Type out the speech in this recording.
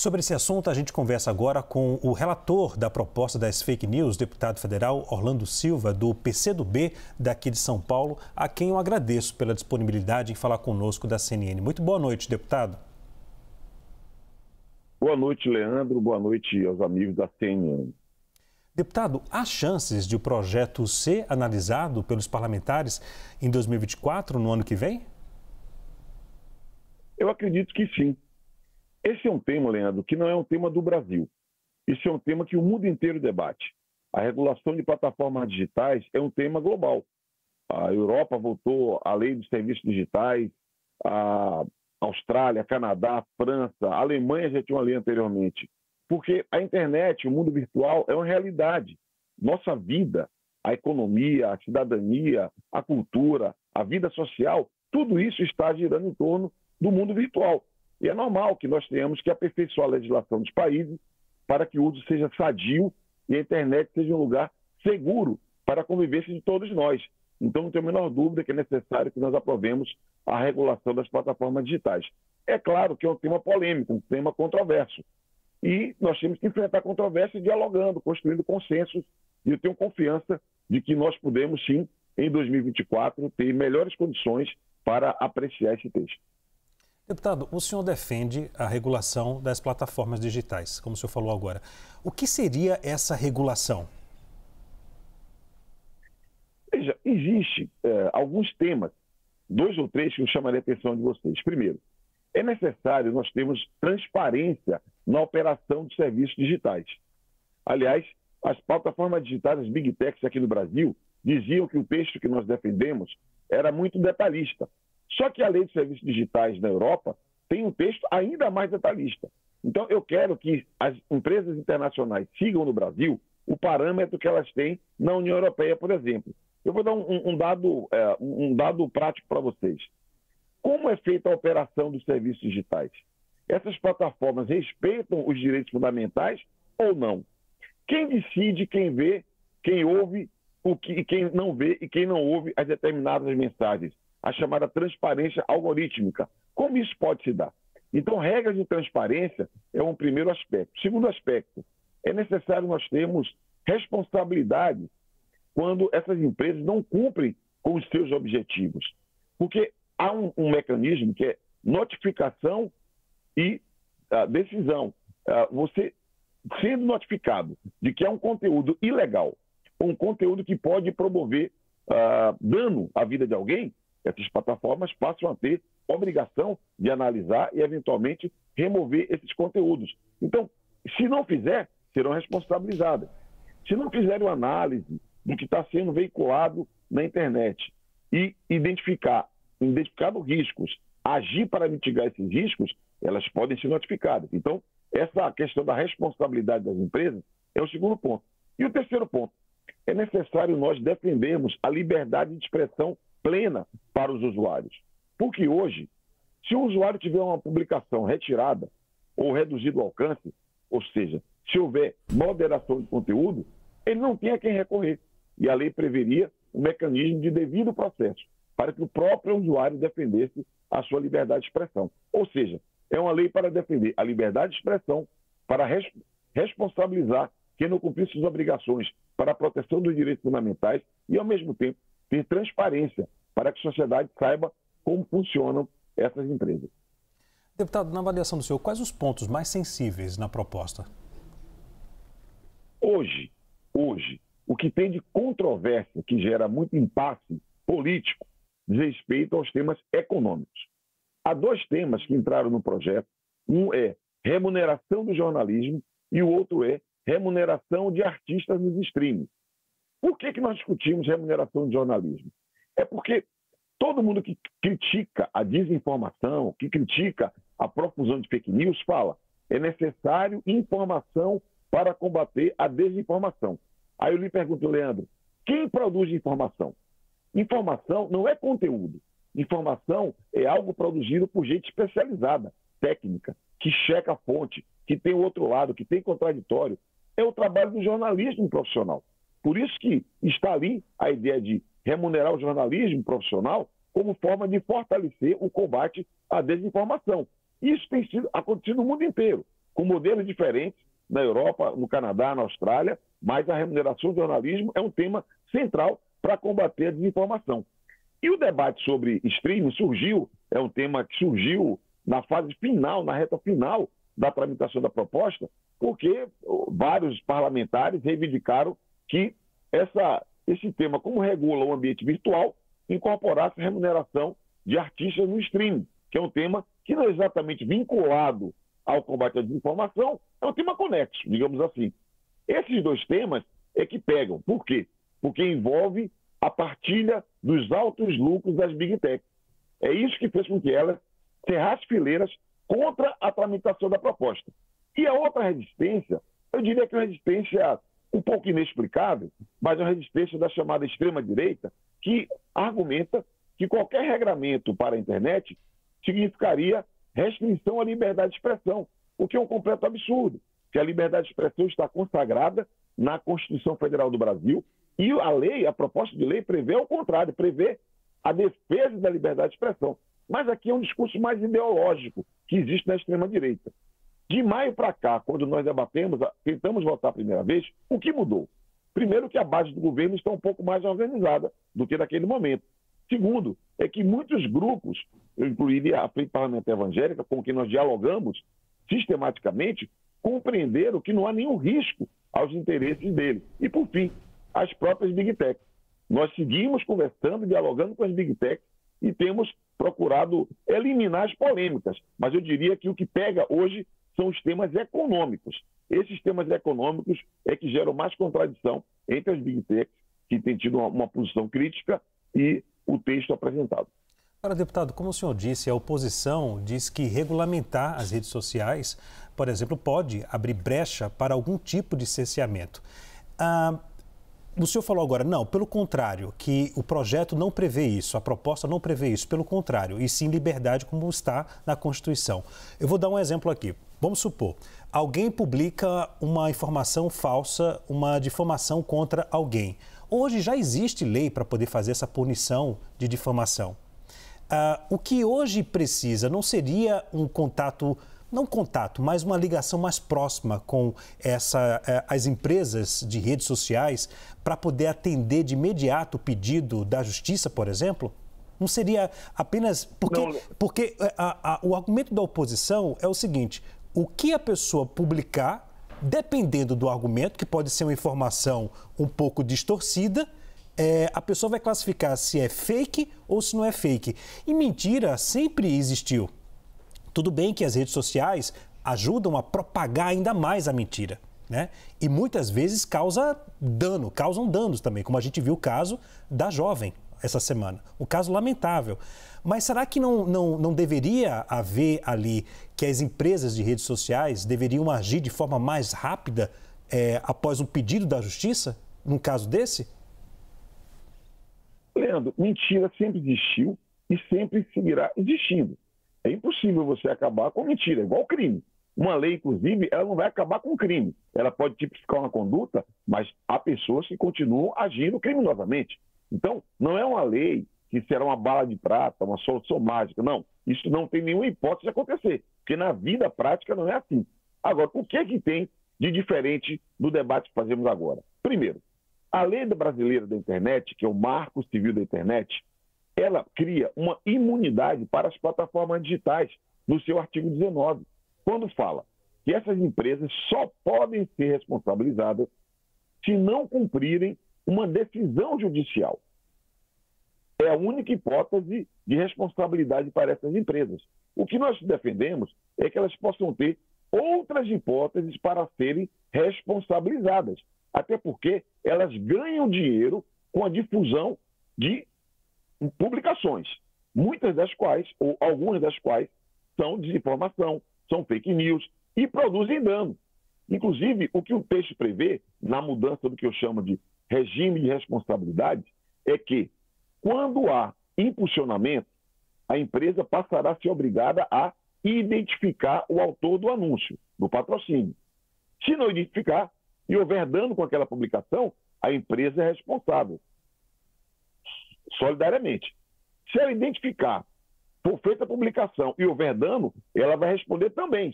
Sobre esse assunto, a gente conversa agora com o relator da proposta das fake news, deputado federal Orlando Silva, do PCdoB daqui de São Paulo, a quem eu agradeço pela disponibilidade em falar conosco da CNN. Muito boa noite, deputado. Boa noite, Leandro. Boa noite aos amigos da CNN. Deputado, há chances de o projeto ser analisado pelos parlamentares em 2024, no ano que vem? Eu acredito que sim. Esse é um tema, Leandro, que não é um tema do Brasil. Isso é um tema que o mundo inteiro debate. A regulação de plataformas digitais é um tema global. A Europa votou a lei dos serviços digitais, a Austrália, Canadá, França, a Alemanha já tinha uma lei anteriormente. Porque a internet, o mundo virtual, é uma realidade. Nossa vida, a economia, a cidadania, a cultura, a vida social, tudo isso está girando em torno do mundo virtual. E é normal que nós tenhamos que aperfeiçoar a legislação dos países para que o uso seja sadio e a internet seja um lugar seguro para a convivência de todos nós. Então, não tenho a menor dúvida que é necessário que nós aprovemos a regulação das plataformas digitais. É claro que é um tema polêmico, um tema controverso. E nós temos que enfrentar a controvérsia dialogando, construindo consensos. E eu tenho confiança de que nós podemos, sim, em 2024, ter melhores condições para apreciar esse texto. Deputado, o senhor defende a regulação das plataformas digitais, como o senhor falou agora. O que seria essa regulação? Veja, existe alguns temas, 2 ou 3 que eu chamaria a atenção de vocês. Primeiro, é necessário nós termos transparência na operação dos serviços digitais. Aliás, as plataformas digitais, as Big Techs aqui no Brasil, diziam que o texto que nós defendemos era muito detalhista. Só que a lei de serviços digitais na Europa tem um texto ainda mais detalhista. Então, eu quero que as empresas internacionais sigam no Brasil o parâmetro que elas têm na União Europeia, por exemplo. Eu vou dar um dado prático para vocês. Como é feita a operação dos serviços digitais? Essas plataformas respeitam os direitos fundamentais ou não? Quem decide, quem vê, quem ouve, quem não vê e quem não ouve as determinadas mensagens? A chamada transparência algorítmica. Como isso pode se dar? Então, regras de transparência é um primeiro aspecto. Segundo aspecto, é necessário nós termos responsabilidade quando essas empresas não cumprem com os seus objetivos. Porque há um mecanismo que é notificação e decisão. Você sendo notificado de que é um conteúdo ilegal, um conteúdo que pode promover dano à vida de alguém, essas plataformas passam a ter obrigação de analisar e, eventualmente, remover esses conteúdos. Então, se não fizer, serão responsabilizadas. Se não fizerem uma análise do que está sendo veiculado na internet e identificar riscos, agir para mitigar esses riscos, elas podem ser notificadas. Então, essa questão da responsabilidade das empresas é o segundo ponto. E o terceiro ponto, é necessário nós defendermos a liberdade de expressão plena para os usuários. Porque hoje, se o usuário tiver uma publicação retirada ou reduzido o alcance, ou seja, se houver moderação de conteúdo, ele não tem a quem recorrer. E a lei preveria um mecanismo de devido processo para que o próprio usuário defendesse a sua liberdade de expressão. Ou seja, é uma lei para defender a liberdade de expressão, para responsabilizar quem não cumprir suas obrigações para a proteção dos direitos fundamentais e, ao mesmo tempo, ter transparência para que a sociedade saiba como funcionam essas empresas. Deputado, na avaliação do senhor, quais os pontos mais sensíveis na proposta? Hoje, o que tem de controvérsia, que gera muito impasse político, diz respeito aos temas econômicos. Há 2 temas que entraram no projeto. Um é remuneração do jornalismo e o outro é remuneração de artistas nos streaming. Por que nós discutimos remuneração de jornalismo? É porque todo mundo que critica a desinformação, que critica a profusão de fake news, fala é necessário informação para combater a desinformação. Aí eu lhe pergunto, Leandro, quem produz informação? Informação não é conteúdo. Informação é algo produzido por gente especializada, técnica, que checa a fonte, que tem o outro lado, que tem contraditório. É o trabalho do jornalismo profissional. Por isso que está ali a ideia de remunerar o jornalismo profissional como forma de fortalecer o combate à desinformação. Isso tem acontecido no mundo inteiro. com modelos diferentes na Europa, no Canadá, na Austrália, mas a remuneração do jornalismo é um tema central para combater a desinformação. E o debate sobre streaming é um tema que surgiu na fase final, na reta final da tramitação da proposta, porque vários parlamentares reivindicaram que esse tema, como regula o ambiente virtual, incorporasse a remuneração de artistas no streaming, que é um tema que não é exatamente vinculado ao combate à desinformação, é um tema conexo, digamos assim. Esses dois temas é que pegam. Por quê? Porque envolve a partilha dos altos lucros das Big Tech. É isso que fez com que elas cerrassem fileiras contra a tramitação da proposta. E a outra resistência, eu diria que é uma resistência um pouco inexplicável, mas é uma resistência da chamada extrema-direita, que argumenta que qualquer regramento para a internet significaria restrição à liberdade de expressão, o que é um completo absurdo, que a liberdade de expressão está consagrada na Constituição Federal do Brasil e a proposta de lei prevê o contrário, prevê a defesa da liberdade de expressão. Mas aqui é um discurso mais ideológico que existe na extrema-direita. De maio para cá, quando nós debatemos, tentamos votar a primeira vez, o que mudou? Primeiro, que a base do governo está um pouco mais organizada do que naquele momento. Segundo, é que muitos grupos, eu incluiria a Frente Parlamentar Evangélica, com quem nós dialogamos sistematicamente, compreenderam que não há nenhum risco aos interesses deles. E, por fim, as próprias Big Tech. Nós seguimos conversando, dialogando com as Big Tech e temos procurado eliminar as polêmicas. Mas eu diria que o que pega hoje são os temas econômicos. Esses temas econômicos é que geram mais contradição entre as Big Tech, que têm tido uma posição crítica, e o texto apresentado. Agora, deputado, como o senhor disse, a oposição diz que regulamentar as redes sociais, por exemplo, pode abrir brecha para algum tipo de cerceamento. O senhor falou agora, não, pelo contrário, que o projeto não prevê isso, a proposta não prevê isso, pelo contrário, e sim liberdade como está na Constituição. Eu vou dar um exemplo aqui. Vamos supor, alguém publica uma informação falsa, uma difamação contra alguém. Hoje já existe lei para poder fazer essa punição de difamação. O que hoje precisa não seria um contato, não contato, mas uma ligação mais próxima com as empresas de redes sociais para poder atender de imediato o pedido da justiça, por exemplo? Não seria apenas... Porque o argumento da oposição é o seguinte, o que a pessoa publicar, dependendo do argumento, que pode ser uma informação um pouco distorcida, a pessoa vai classificar se é fake ou se não é fake. E mentira sempre existiu. Tudo bem que as redes sociais ajudam a propagar ainda mais a mentira, né? E muitas vezes causam danos também, como a gente viu o caso da jovem essa semana. Um caso lamentável. Mas será que não deveria haver ali que as empresas de redes sociais deveriam agir de forma mais rápida após um pedido da justiça, num caso desse? Leandro, mentira sempre existiu e sempre seguirá existindo. É impossível você acabar com mentira, é igual crime. Uma lei, inclusive, ela não vai acabar com crime. Ela pode tipificar uma conduta, mas há pessoas que continuam agindo criminosamente. Então, não é uma lei que será uma bala de prata, uma solução mágica. Não, isso não tem nenhuma hipótese de acontecer, porque na vida prática não é assim. Agora, o que é que tem de diferente no debate que fazemos agora? Primeiro, a lei brasileira da internet, que é o Marco Civil da Internet, ela cria uma imunidade para as plataformas digitais no seu artigo 19, quando fala que essas empresas só podem ser responsabilizadas se não cumprirem uma decisão judicial. É a única hipótese de responsabilidade para essas empresas. O que nós defendemos é que elas possam ter outras hipóteses para serem responsabilizadas, até porque elas ganham dinheiro com a difusão de publicações, muitas das quais, ou algumas das quais, são desinformação, são fake news e produzem dano. Inclusive, o que o texto prevê, na mudança do que eu chamo de regime de responsabilidade, é que, quando há impulsionamento, a empresa passará a ser obrigada a identificar o autor do anúncio, do patrocínio. Se não identificar e houver dano com aquela publicação, a empresa é responsável, solidariamente. Se ela identificar, for feita a publicação e houver dano, ela vai responder também,